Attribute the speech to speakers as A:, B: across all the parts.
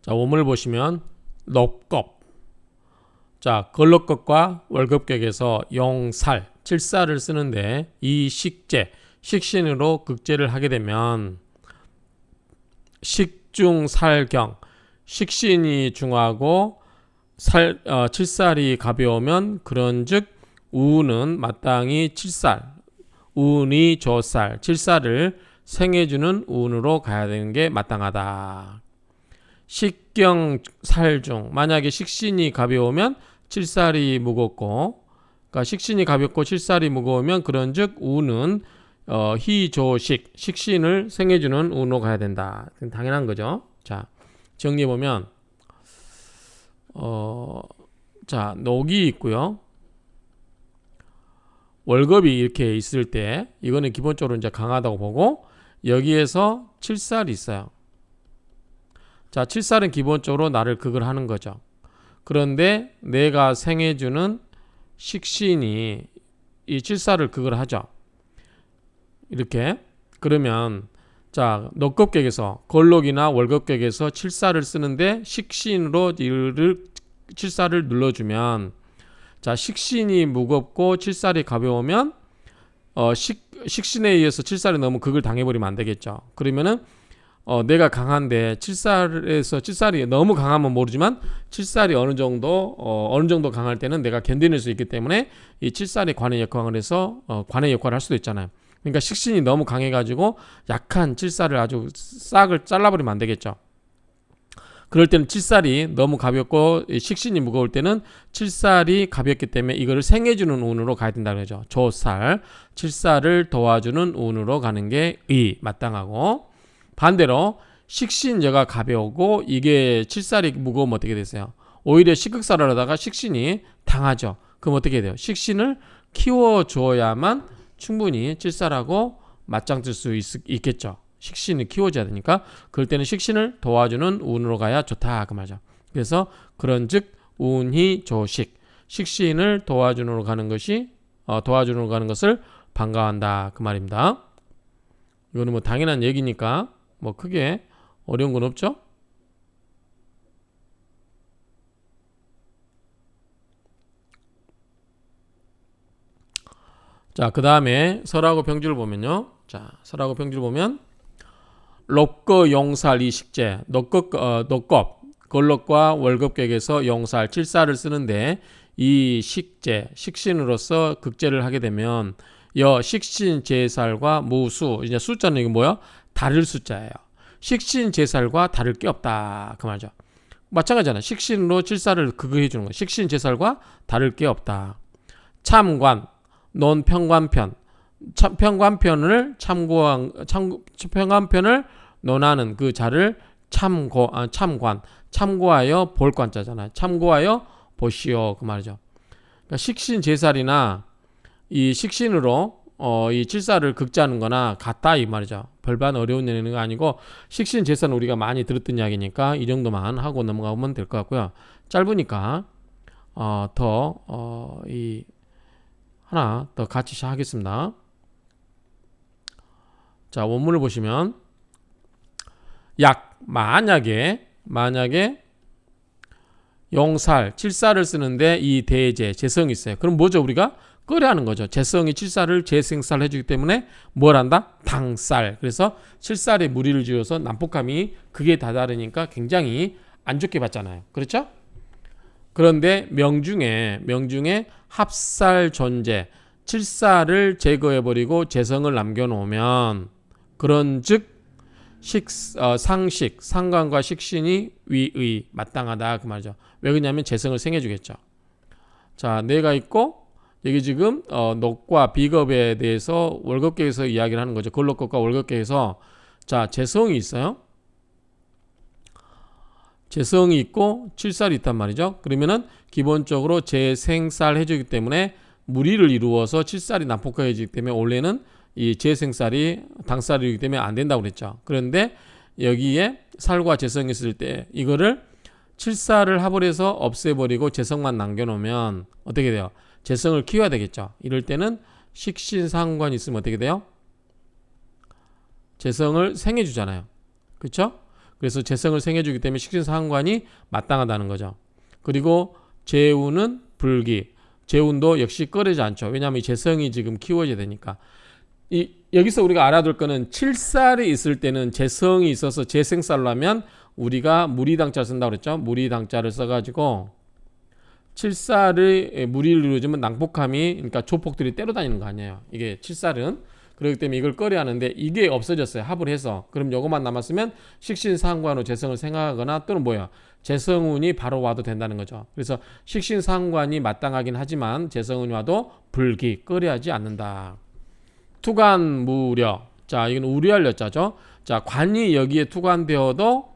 A: 자, 원문을 보시면 넙겁. 자, 걸럭겁과 월급격에서 용살, 칠사를 쓰는데 이 식제, 식신으로 극제를 하게 되면 식중살경, 식신이 중하고 칠살이 가벼우면 그런즉 우는 마땅히 칠살, 운이 조살, 칠살을 생해주는 운으로 가야 되는 게 마땅하다. 식경살중, 만약에 식신이 가벼우면 칠살이 무겁고, 그러니까 식신이 가볍고 칠살이 무거우면 그런즉 우는 희조식, 식신을 생해주는 운으로 가야 된다. 당연한 거죠. 자, 정리해 보면 자, 녹이 있고요. 월급이 이렇게 있을 때 이거는 기본적으로 이제 강하다고 보고, 여기에서 칠살이 있어요. 자, 칠살은 기본적으로 나를 극을 하는 거죠. 그런데 내가 생해주는 식신이 이 칠살을 극을 하죠. 이렇게. 그러면 자, 넉급객에서 걸록이나 월급객에서 칠살을 쓰는데 식신으로 칠살을 눌러주면, 자, 식신이 무겁고 칠살이 가벼우면 식신에 의해서 칠살이 너무 극을 당해버리면 안 되겠죠. 그러면은 내가 강한데 칠살이 너무 강하면 모르지만 칠살이 어느 정도 강할 때는 내가 견뎌낼 수 있기 때문에 이 칠살이 관의 역할을 해서 관의 역할을 할 수도 있잖아요. 그러니까 식신이 너무 강해가지고 약한 칠살을 아주 싹을 잘라버리면 안 되겠죠. 그럴 때는 칠살이 너무 가볍고 식신이 무거울 때는 칠살이 가볍기 때문에 이거를 생해주는 운으로 가야 된다는 거죠. 조살, 칠살을 도와주는 운으로 가는 게 마땅하고, 반대로 식신여가 가벼우고 이게 칠살이 무거우면 어떻게 되세요? 오히려 식극살을 하다가 식신이 당하죠. 그럼 어떻게 돼요? 식신을 키워줘야만 충분히 칠살하고 맞짱 뜰 수 있겠죠. 식신을 키워줘야 되니까 그럴 때는 식신을 도와주는 운으로 가야 좋다 그 말이죠. 그래서 그런즉 운희 조식, 식신을 도와주는 가는 것을 반가워한다 그 말입니다. 이거는 뭐 당연한 얘기니까 뭐 크게 어려운 건 없죠. 자, 그 다음에 설하고 병주를 보면요. 자, 설하고 병주를 보면 롭거 용살 이식제, 녹겁, 걸럭과 월급객에서 용살, 칠살을 쓰는데 이 식제, 식신으로서 극제를 하게 되면 식신 제살과 무수, 이제 숫자는 이게 뭐야? 다를 숫자예요. 식신 제살과 다를 게 없다 그 말이죠. 마찬가지잖아. 식신으로 칠살을 극을 해주는 거. 식신 제살과 다를 게 없다. 참관, 논평관편, 평관편을 평관편을 논하는 그 자를 참고하여 볼관자잖아요. 참고하여 보시오 그 말이죠. 그러니까 식신 제살이나 이 식신으로 이 칠살을 극제하는 거나 같다 이 말이죠. 별반 어려운 얘기는 아니고 식신 제살은 우리가 많이 들었던 이야기니까 이 정도만 하고 넘어가면 될 것 같고요. 짧으니까 하나 더 같이 하겠습니다. 자, 원문을 보시면 만약에 용살, 칠살을 쓰는데 이 대제, 재성이 있어요. 그럼 뭐죠? 우리가 끓여하는 거죠. 재성이 칠살을 재생살 해주기 때문에 뭘 한다? 당살. 그래서 칠살에 무리를 지어서 난폭함이 극에 다다르니까 굉장히 안 좋게 봤잖아요. 그렇죠? 그런데 명중에 합살 존재, 칠살을 제거해버리고 재성을 남겨놓으면 그런즉 상식, 상관과 식신이 위의 마땅하다 그 말이죠. 왜 그러냐면 재성을 생해주겠죠. 자, 내가 있고 여기 지금 녹과 비겁에 대해서 월급계에서 이야기를 하는 거죠. 걸록급과 월급계에서 자, 재성이 있어요. 재성이 있고 칠살이 있단 말이죠. 그러면은 기본적으로 재생살 해주기 때문에 무리를 이루어서 칠살이 난폭해지기 때문에 원래는 이 재생살이 당살이기 때문에 안 된다고 그랬죠. 그런데 여기에 살과 재성이 있을 때 이거를 칠살을 합을해서 없애버리고 재성만 남겨놓으면 어떻게 돼요? 재성을 키워야 되겠죠. 이럴 때는 식신상관이 있으면 어떻게 돼요? 재성을 생해주잖아요. 그렇죠? 그래서 재성을 생해주기 때문에 식신상관이 마땅하다는 거죠. 그리고 재운은 불기. 재운도 역시 꺼내지 않죠. 왜냐하면 이 재성이 지금 키워져야 되니까. 여기서 우리가 알아둘 거는 칠살이 있을 때는 재성이 있어서 재생살로 하면 우리가 무리당자 쓴다고 그랬죠. 무리당자를 써가지고 칠살의 무리를 이루어지면 낭폭함이, 그러니까 조폭들이 때려 다니는 거 아니에요. 이게 칠살은. 그렇기 때문에 이걸 꺼려 하는데 이게 없어졌어요. 합을 해서. 그럼 요것만 남았으면 식신상관으로 재성을 생각하거나 또는 뭐야, 재성운이 바로 와도 된다는 거죠. 그래서 식신상관이 마땅하긴 하지만 재성운이 와도 불기, 꺼려하지 않는다. 투관무려. 자, 이건 우려할 여자죠. 자, 관이 여기에 투관되어도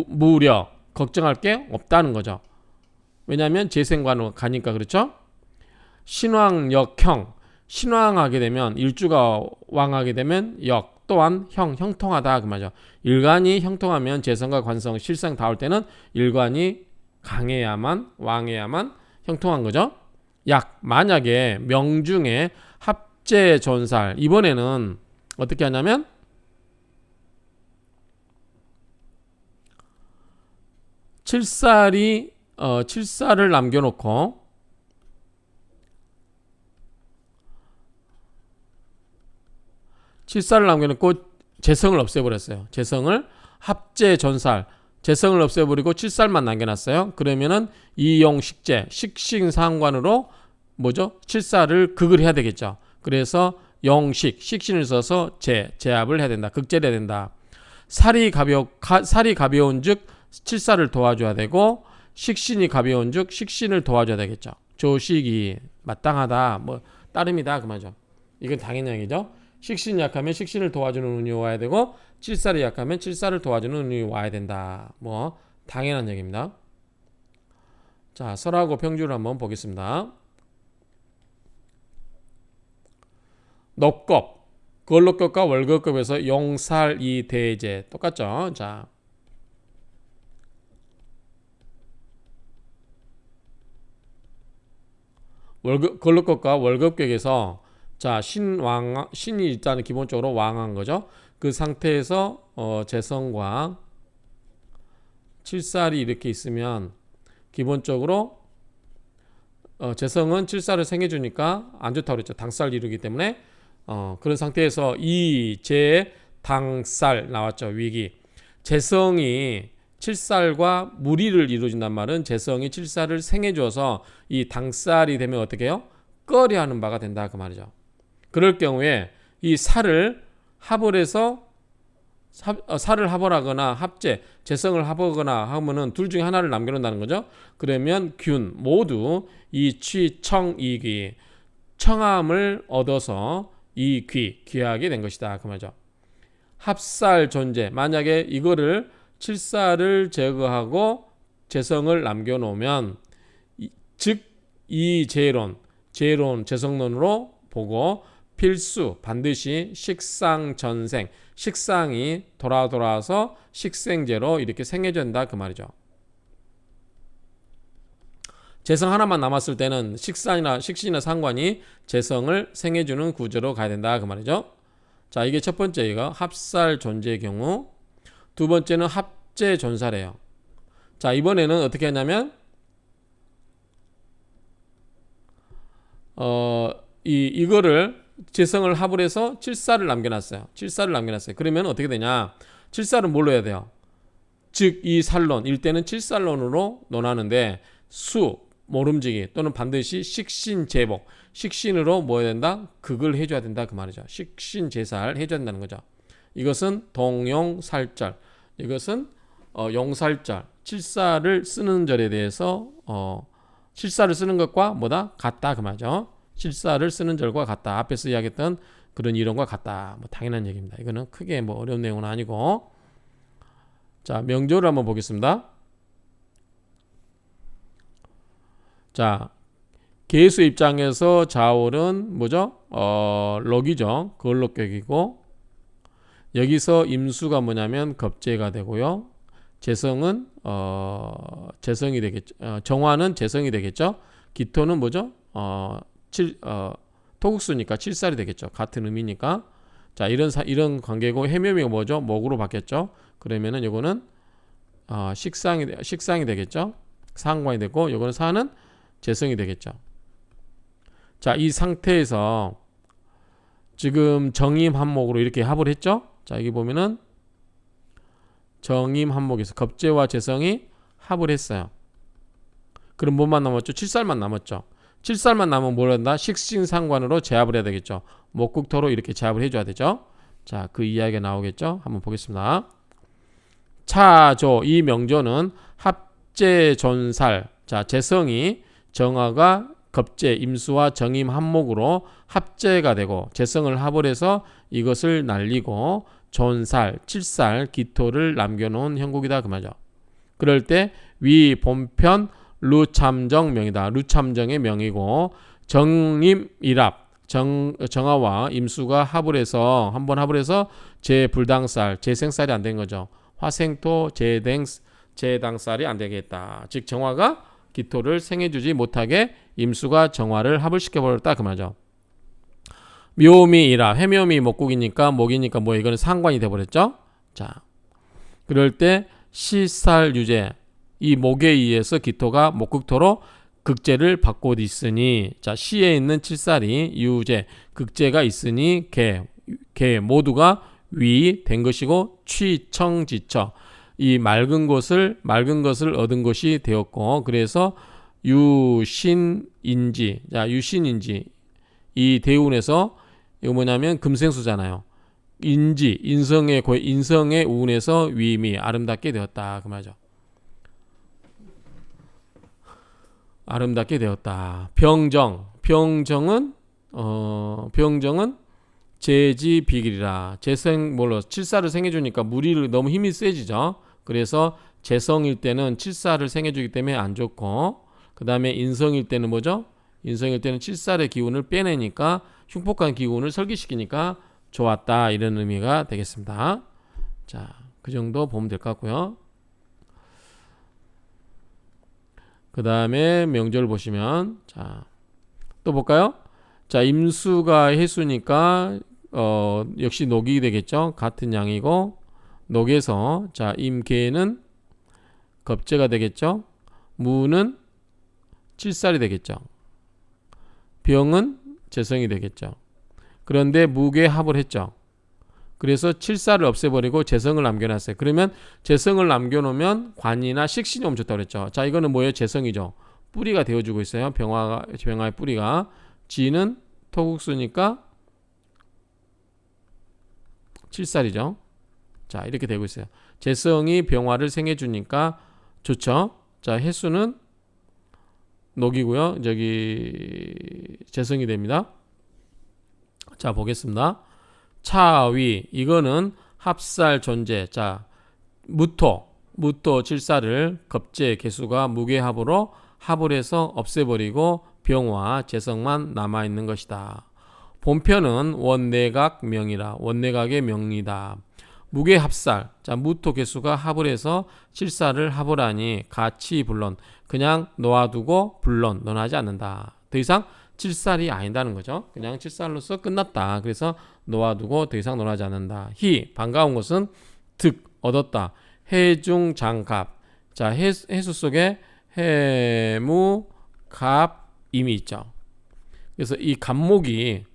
A: 무려, 걱정할 게 없다는 거죠. 왜냐하면 재생관으로 가니까. 그렇죠. 신왕역형. 신왕하게 되면, 일주가 왕하게 되면 역 또한 형통하다 그 말이죠. 일관이 형통하면 재성과 관성, 실상 닿을 때는 일관이 강해야만, 왕해야만 형통한 거죠. 만약에 명중에 합재존살, 이번에는 어떻게 하냐면 칠살을 남겨놓고 재성을 없애버렸어요. 재성을 합재존살, 재성을 없애버리고 칠살만 남겨놨어요. 그러면은 이용식재, 식신상관으로 뭐죠? 칠살을 극을 해야 되겠죠. 그래서 영식, 식신을 써서 제압을 해야 된다. 극제를 해야 된다. 살이 가벼운 즉 칠살을 도와줘야 되고, 식신이 가벼운 즉 식신을 도와줘야 되겠죠. 조식이 마땅하다, 뭐 따름이다 그 말이죠. 이건 당연한 얘기죠. 식신이 약하면 식신을 도와주는 운이 와야 되고, 칠살이 약하면 칠살을 도와주는 운이 와야 된다. 뭐 당연한 얘기입니다. 자, 설하고 평주를 한번 보겠습니다. 녹급, 걸록급과 월급급에서 용살이 대제 똑같죠. 자, 걸록급과 월급격에서, 자, 신이 일단은 기본적으로 왕한 거죠. 그 상태에서 재성과 칠살이 이렇게 있으면 기본적으로 재성은 칠살을 생해주니까 안 좋다고 그랬죠. 당살 이루기 때문에. 그런 상태에서 이재 당살 나왔죠. 위기. 재성이 칠살과 무리를 이루어진단 말은 재성이 칠살을 생해줘서 이 당살이 되면 어떻게 해요? 꺼려하는 바가 된다 그 말이죠. 그럴 경우에 이 살을 합을 해서 살을 합을하거나 합재, 재성을 합하거나 하면은 둘 중에 하나를 남겨놓는다는 거죠. 그러면 균 모두 이 취, 청, 이귀, 청함을 얻어서 이 귀하게 된 것이다 그 말이죠. 합살 존재, 만약에 이거를 칠살을 제거하고 재성을 남겨놓으면 즉 이 재론 재성론으로 보고 필수 반드시 식상전생, 식상이 돌아서 식생제로 이렇게 생해진다 그 말이죠. 재성 하나만 남았을 때는 식신이나 상관이 재성을 생해주는 구조로 가야 된다 그 말이죠. 자, 이게 첫 번째, 이거 합살 존재의 경우. 두 번째는 합재 존살이에요. 자, 이번에는 어떻게 하냐면 이거를 재성을 합을 해서 칠살을 남겨놨어요. 그러면 어떻게 되냐? 칠살은 뭘로 해야 돼요? 즉 이 살론, 일때는 칠살론으로 논하는데 모름지기 또는 반드시 식신제복, 식신으로 뭐 해야 된다? 극을 해줘야 된다 그 말이죠. 식신제살 해줘야 된다는 거죠. 이것은 동용살절, 이것은 용살절, 칠살을 쓰는 절에 대해서 칠살을 쓰는 것과 뭐다? 같다 그 말이죠. 칠살을 쓰는 절과 같다. 앞에서 이야기했던 그런 이론과 같다. 뭐 당연한 얘기입니다. 이거는 크게 뭐 어려운 내용은 아니고. 자, 명조를 한번 보겠습니다. 자, 계수 입장에서 자월은 뭐죠? 럭이죠. 걸록격이고, 여기서 임수가 뭐냐면 겁재가 되고요. 재성은 재성이 되겠죠. 정화는 재성이 되겠죠. 기토는 뭐죠? 토국수니까 칠살이 되겠죠. 같은 의미니까. 자, 이런 관계고 해묘미가 뭐죠? 목으로 바뀌었죠. 그러면은 요거는 식상이 되겠죠. 상관이 되고 요거는 사는 재성이 되겠죠. 자, 이 상태에서 지금 정임 한목으로 이렇게 합을 했죠. 자, 여기 보면은 정임 한목에서 겁재와 재성이 합을 했어요. 그럼 뭐만 남았죠? 칠살만 남았죠. 칠살만 남으면 뭘 한다? 식신상관으로 제압을 해야 되겠죠. 목국토로 이렇게 제압을 해줘야 되죠. 자, 그 이야기가 나오겠죠. 한번 보겠습니다. 차조, 이 명조는 합재존살. 자, 재성이 정화가 겁재, 임수와 정임 한목으로 합재가 되고 재성을 합을 해서 이것을 날리고 존살, 칠살, 기토를 남겨놓은 형국이다 그 말이죠. 그럴 때 위 본편 루참정 명이다. 루참정의 명이고 정임일합, 정화와 임수가 합을 해서 한번 합을 해서 재불당살, 재생살이 안 된 거죠. 화생토 재당살이 안 되겠다. 즉 정화가 기토를 생해주지 못하게 임수가 정화를 합을 시켜버렸다 그 말이죠. 묘미이라 해묘미 목국이니까 목이니까 뭐 이거는 상관이 돼버렸죠. 자, 그럴 때 시살유제, 이 목에 의해서 기토가 목국토로 극제를 받고 있으니, 자, 시에 있는 칠살이 유제 극제가 있으니 개 모두가 위 된 것이고 취청지처, 이 맑은 것을 얻은 것이 되었고, 그래서 유신인지, 자, 유신인지, 이 대운에서 이거 뭐냐면 금생수잖아요. 인성의 운에서 위임이 아름답게 되었다 그 말이죠. 아름답게 되었다. 병정은 재지비길이라. 칠사를 생해주니까 무리를 너무 힘이 세지죠. 그래서 재성일 때는 칠사를 생해주기 때문에 안 좋고, 그 다음에 인성일 때는 뭐죠? 인성일 때는 칠살의 기운을 빼내니까 흉폭한 기운을 설기시키니까 좋았다, 이런 의미가 되겠습니다. 자, 그 정도 보면 될 것 같고요. 그 다음에 명절 보시면, 자, 또 볼까요? 자, 임수가 해수니까 역시 녹이 되겠죠. 같은 양이고, 녹에서, 자, 임계는 겁재가 되겠죠. 무는 칠살이 되겠죠. 병은 재성이 되겠죠. 그런데 무게 합을 했죠. 그래서 칠살을 없애버리고 재성을 남겨놨어요. 그러면 재성을 남겨놓으면 관이나 식신이 멈췄다고 그랬죠. 자, 이거는 뭐예요? 재성이죠. 뿌리가 되어주고 있어요. 병화의 뿌리가. 지는 토국수니까 칠살이죠. 자, 이렇게 되고 있어요. 재성이 병화를 생해주니까 좋죠. 자, 해수는 녹이고요. 저기 재성이 됩니다. 자, 보겠습니다. 차위, 이거는 합살 존재. 자, 무토 칠살을 겁재 개수가 무게합으로 합을 해서 없애버리고 병화 재성만 남아있는 것이다. 본편은 원내각 명이라. 원내각의 명이다. 무게합살, 자, 무토 개수가 합을 해서 칠살을 합을 하니 같이 불론, 그냥 놓아두고 불론, 논하지 않는다. 더 이상 칠살이 아니다는 거죠. 그냥 칠살로서 끝났다. 그래서 놓아두고 더 이상 논하지 않는다. 희, 반가운 것은 득, 얻었다. 해중장갑, 자, 해수 속에 해무, 갑, 임이 있죠. 그래서 이 갑목이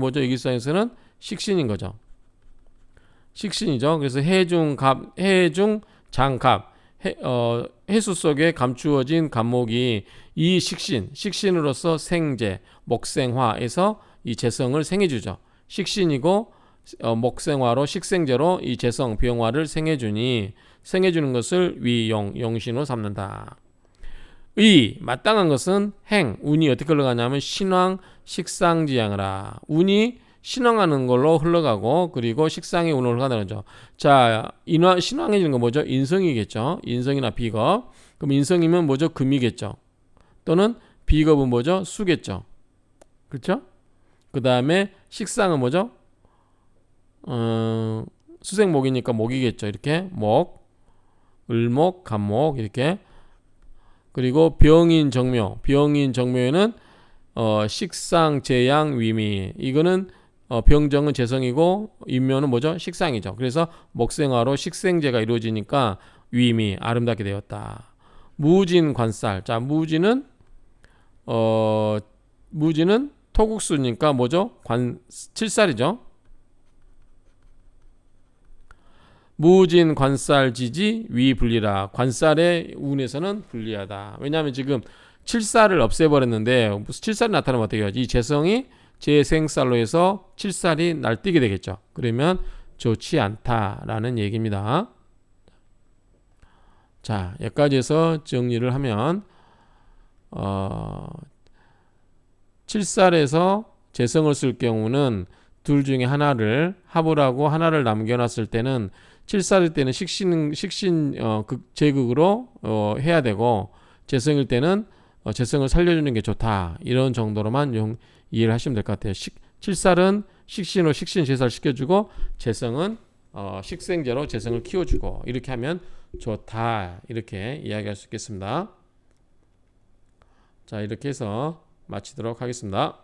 A: 뭐죠? 여기서에서는 식신인 거죠. 식신이죠. 그래서 해중장갑, 해수 속에 감추어진 갑목이 이 식신으로서 생재, 목생화에서 이 재성을 생해주죠. 식신이고 목생화로 식생재로 이 재성, 병화를 생해주니 생해주는 것을 용신으로 삼는다. 마땅한 것은 운이 어떻게 흘러가냐면 신왕 식상지양이라. 운이 신왕하는 걸로 흘러가고, 그리고 식상의 운으로 흘러가는 거죠. 자, 신왕해지는 건 뭐죠? 인성이겠죠. 인성이나 비겁. 그럼 인성이면 뭐죠? 금이겠죠. 또는 비겁은 뭐죠? 수겠죠. 그렇죠? 그 다음에 식상은 뭐죠? 수생목이니까 목이겠죠. 이렇게 목, 을목, 갑목 이렇게. 그리고 병인정묘에는 식상재양 위미, 이거는 병정은 재성이고 인묘는 뭐죠? 식상이죠. 그래서 목생화로 식생제가 이루어지니까 위임이 아름답게 되었다. 무진 관살. 자, 무진은 토국수니까 뭐죠? 칠살이죠. 무진 관살지지 위불리라. 관살의 운에서는 불리하다. 왜냐하면 지금 칠살을 없애버렸는데 칠살이 나타나면 어떻게 하지? 이 재성이 재생살로 해서 칠살이 날뛰게 되겠죠. 그러면 좋지 않다라는 얘기입니다. 자, 여기까지 해서 정리를 하면 칠살에서 재성을 쓸 경우는 둘 중에 하나를 합을 하고 하나를 남겨놨을 때는 칠살일 때는 제극으로 해야 되고 재성일 때는 재성을 살려주는 게 좋다. 이런 정도로만 이해를 하시면 될 것 같아요. 칠살은 식신으로 식신 제사를 시켜주고 재성은 식생제로 재성을 키워주고 이렇게 하면 좋다. 이렇게 이야기할 수 있겠습니다. 자, 이렇게 해서 마치도록 하겠습니다.